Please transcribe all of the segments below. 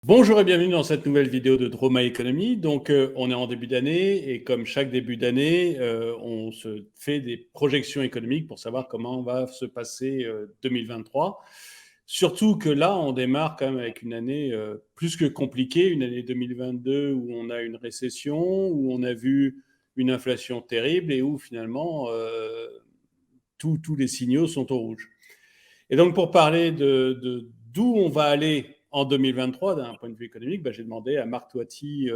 Bonjour et bienvenue dans cette nouvelle vidéo de Droma Economy. Donc, on est en début d'année et comme chaque début d'année, on se fait des projections économiques pour savoir comment va se passer 2023. Surtout que là, on démarre quand même avec une année plus que compliquée, une année 2022 où on a une récession, où on a vu une inflation terrible et où finalement tous les signaux sont au rouge. Et donc, pour parler d'où on va aller en 2023 d'un point de vue économique, j'ai demandé à Marc Toiti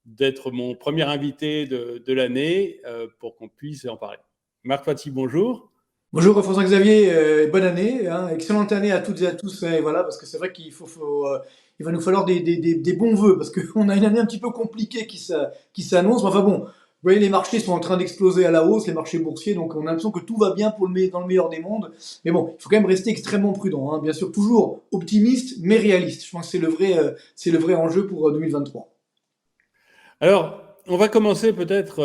d'être mon premier invité de l'année pour qu'on puisse en parler. Marc Toiti, bonjour. Bonjour François-Xavier, bonne année, hein, excellente année à toutes et à tous, et voilà, parce que c'est vrai il va nous falloir des bons vœux, parce qu'on a une année un petit peu compliquée qui s'annonce, mais enfin bon, vous voyez, les marchés sont en train d'exploser à la hausse, les marchés boursiers, donc on a l'impression que tout va bien dans le meilleur des mondes, mais bon, il faut quand même rester extrêmement prudent, hein, bien sûr, toujours optimiste, mais réaliste, je pense que c'est le vrai enjeu pour 2023. Alors, on va commencer peut-être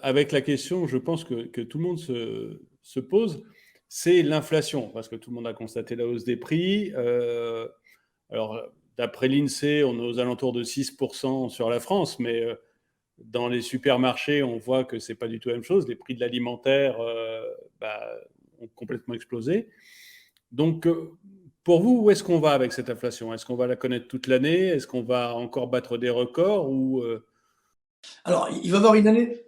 avec la question, je pense que tout le monde se pose, c'est l'inflation, parce que tout le monde a constaté la hausse des prix. Alors, d'après l'INSEE, on est aux alentours de 6% sur la France, mais dans les supermarchés, on voit que c'est pas du tout la même chose. Les prix de l'alimentaire ont complètement explosé. Donc, pour vous, où est-ce qu'on va avec cette inflation? Est-ce qu'on va la connaître toute l'année? Est-ce qu'on va encore battre des records ou Alors, il va y avoir une année.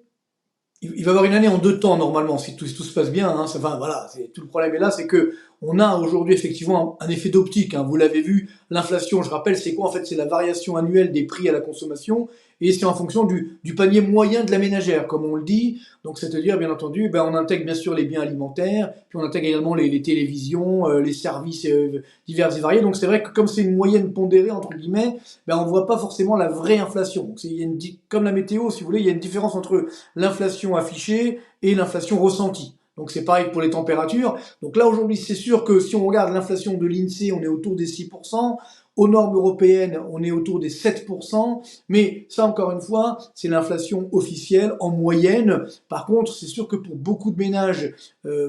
Il va y avoir une année en deux temps normalement, si tout se passe bien. Hein, enfin, voilà, tout le problème est là, c'est que on a aujourd'hui effectivement un effet d'optique. Hein, vous l'avez vu, l'inflation, je rappelle, c'est quoi en fait? C'est la variation annuelle des prix à la consommation et c'est en fonction du panier moyen de la ménagère, comme on le dit. Donc, c'est-à-dire, bien entendu, on intègre bien sûr les biens alimentaires, puis on intègre également les télévisions, les services divers et variés. Donc, c'est vrai que comme c'est une moyenne pondérée entre guillemets, on ne voit pas forcément la vraie inflation. Donc, il y a comme la météo, si vous voulez, il y a une différence entre l'inflation affichée et l'inflation ressentie. Donc c'est pareil pour les températures. Donc là aujourd'hui c'est sûr que si on regarde l'inflation de l'INSEE, on est autour des 6%. Aux normes européennes, on est autour des 7%. Mais ça encore une fois, c'est l'inflation officielle en moyenne. Par contre, c'est sûr que pour beaucoup de ménages,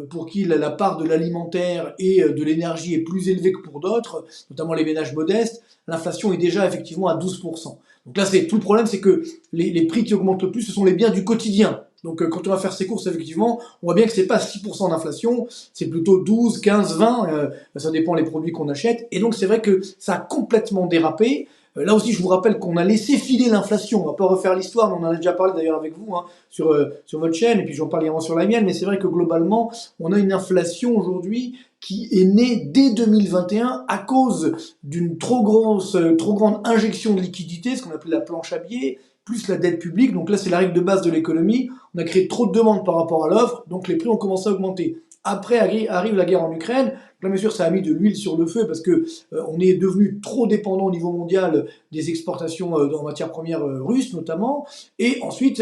pour qui la part de l'alimentaire et de l'énergie est plus élevée que pour d'autres, notamment les ménages modestes, l'inflation est déjà effectivement à 12%. Donc là, c'est tout le problème, c'est que les prix qui augmentent le plus, ce sont les biens du quotidien. Donc quand on va faire ses courses, effectivement, on voit bien que c'est pas 6% d'inflation, c'est plutôt 12, 15, 20, ça dépend les produits qu'on achète. Et donc c'est vrai que ça a complètement dérapé. Là aussi, je vous rappelle qu'on a laissé filer l'inflation. On va pas refaire l'histoire, mais on en a déjà parlé d'ailleurs avec vous hein, sur votre chaîne, et puis j'en parle également sur la mienne. Mais c'est vrai que globalement, on a une inflation aujourd'hui qui est née dès 2021 à cause d'une trop grande injection de liquidités, ce qu'on appelle la planche à billets, plus la dette publique. Donc là, c'est la règle de base de l'économie. On a créé trop de demandes par rapport à l'offre, donc les prix ont commencé à augmenter. Après arrive la guerre en Ukraine. Là, bien sûr, ça a mis de l'huile sur le feu parce que on est devenu trop dépendant au niveau mondial des exportations en matières premières russes notamment. Et ensuite,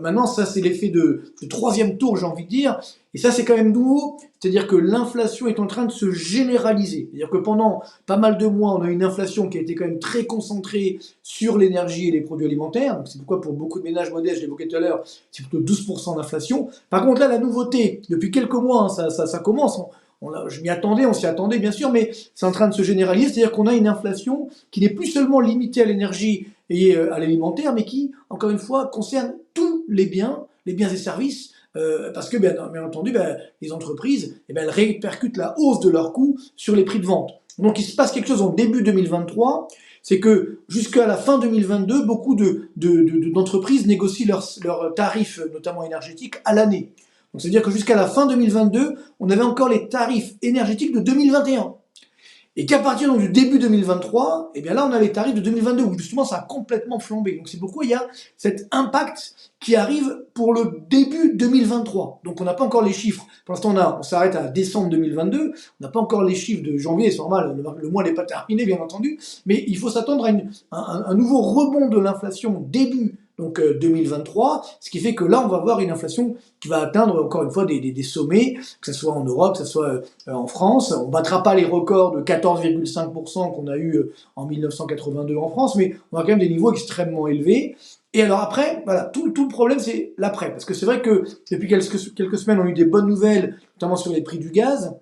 maintenant, ça c'est l'effet de troisième tour, j'ai envie de dire. Et ça, c'est quand même nouveau. C'est-à-dire que l'inflation est en train de se généraliser. C'est-à-dire que pendant pas mal de mois, on a une inflation qui a été quand même très concentrée sur l'énergie et les produits alimentaires. Donc c'est pourquoi pour beaucoup de ménages modestes, je l'évoquais tout à l'heure, c'est plutôt 12% d'inflation. Par contre, là, la nouveauté, depuis quelques mois, hein, ça commence. Je m'y attendais, on s'y attendait bien sûr, mais c'est en train de se généraliser. C'est-à-dire qu'on a une inflation qui n'est plus seulement limitée à l'énergie et à l'alimentaire, mais qui, encore une fois, concerne tous les biens et services. Parce que, bien entendu, les entreprises, elles répercutent la hausse de leurs coûts sur les prix de vente. Donc il se passe quelque chose en début 2023, c'est que jusqu'à la fin 2022, beaucoup d'entreprises négocient leurs tarifs, notamment énergétiques, à l'année. Donc c'est-à-dire que jusqu'à la fin 2022, on avait encore les tarifs énergétiques de 2021. Et qu'à partir donc, du début 2023, eh bien là, on a les tarifs de 2022, où justement, ça a complètement flambé. Donc c'est pourquoi il y a cet impact qui arrive pour le début 2023. Donc on n'a pas encore les chiffres. Pour l'instant, on s'arrête à décembre 2022. On n'a pas encore les chiffres de janvier, c'est normal, le mois n'est pas terminé, bien entendu. Mais il faut s'attendre à un nouveau rebond de l'inflation début donc 2023, ce qui fait que là, on va avoir une inflation qui va atteindre encore une fois des sommets, que ce soit en Europe, que ce soit en France. On ne battra pas les records de 14,5% qu'on a eu en 1982 en France, mais on a quand même des niveaux extrêmement élevés. Et alors après, voilà, tout le problème, c'est l'après. Parce que c'est vrai que depuis quelques semaines, on a eu des bonnes nouvelles, notamment sur les prix du gaz.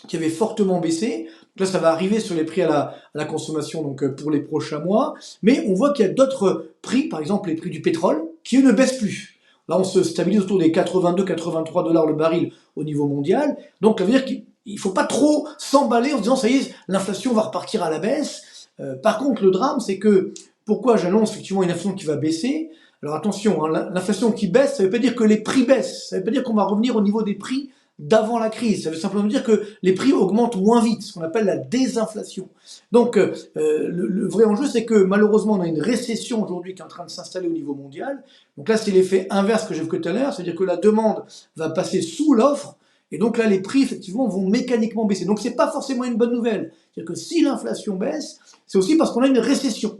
qui avait fortement baissé. Donc là, ça va arriver sur les prix à la consommation donc pour les prochains mois. Mais on voit qu'il y a d'autres prix, par exemple les prix du pétrole, qui eux ne baissent plus. Là, on se stabilise autour des 82-83 dollars le baril au niveau mondial. Donc, ça veut dire qu'il ne faut pas trop s'emballer en se disant, ça y est, l'inflation va repartir à la baisse. Par contre, le drame, c'est que, pourquoi j'annonce effectivement une inflation qui va baisser? Alors attention, hein, l'inflation qui baisse, ça ne veut pas dire que les prix baissent. Ça ne veut pas dire qu'on va revenir au niveau des prix d'avant la crise. Ça veut simplement dire que les prix augmentent moins vite, ce qu'on appelle la désinflation. Donc, le vrai enjeu, c'est que malheureusement, on a une récession aujourd'hui qui est en train de s'installer au niveau mondial. Donc là, c'est l'effet inverse que j'évoquais tout à l'heure, c'est-à-dire que la demande va passer sous l'offre, et donc là, les prix, effectivement, vont mécaniquement baisser. Donc, c'est pas forcément une bonne nouvelle. C'est-à-dire que si l'inflation baisse, c'est aussi parce qu'on a une récession.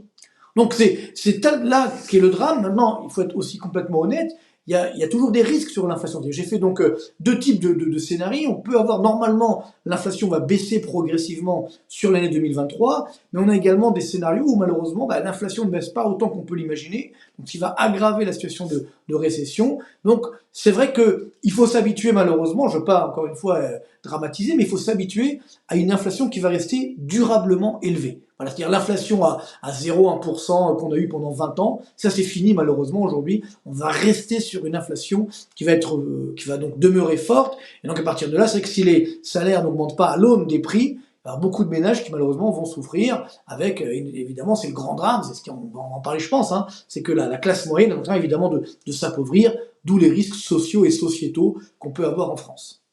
Donc, c'est là qu'est le drame. Maintenant, il faut être aussi complètement honnête. Il y a toujours des risques sur l'inflation. J'ai fait donc deux types de scénarios. On peut avoir normalement, l'inflation va baisser progressivement sur l'année 2023, mais on a également des scénarios où malheureusement l'inflation ne baisse pas autant qu'on peut l'imaginer, donc ce qui va aggraver la situation de récession. Donc c'est vrai qu'il faut s'habituer malheureusement, je ne veux pas encore une fois dramatiser, mais il faut s'habituer à une inflation qui va rester durablement élevée. Voilà, c'est-à-dire l'inflation à 0,1% qu'on a eu pendant 20 ans, ça c'est fini malheureusement aujourd'hui. On va rester sur une inflation qui va donc demeurer forte. Et donc à partir de là, c'est que si les salaires n'augmentent pas à l'aune des prix, il va y avoir beaucoup de ménages qui malheureusement vont souffrir avec, évidemment, c'est le grand drame, c'est ce qu'on va en parler je pense, hein, c'est que la classe moyenne est en train évidemment de s'appauvrir, d'où les risques sociaux et sociétaux qu'on peut avoir en France.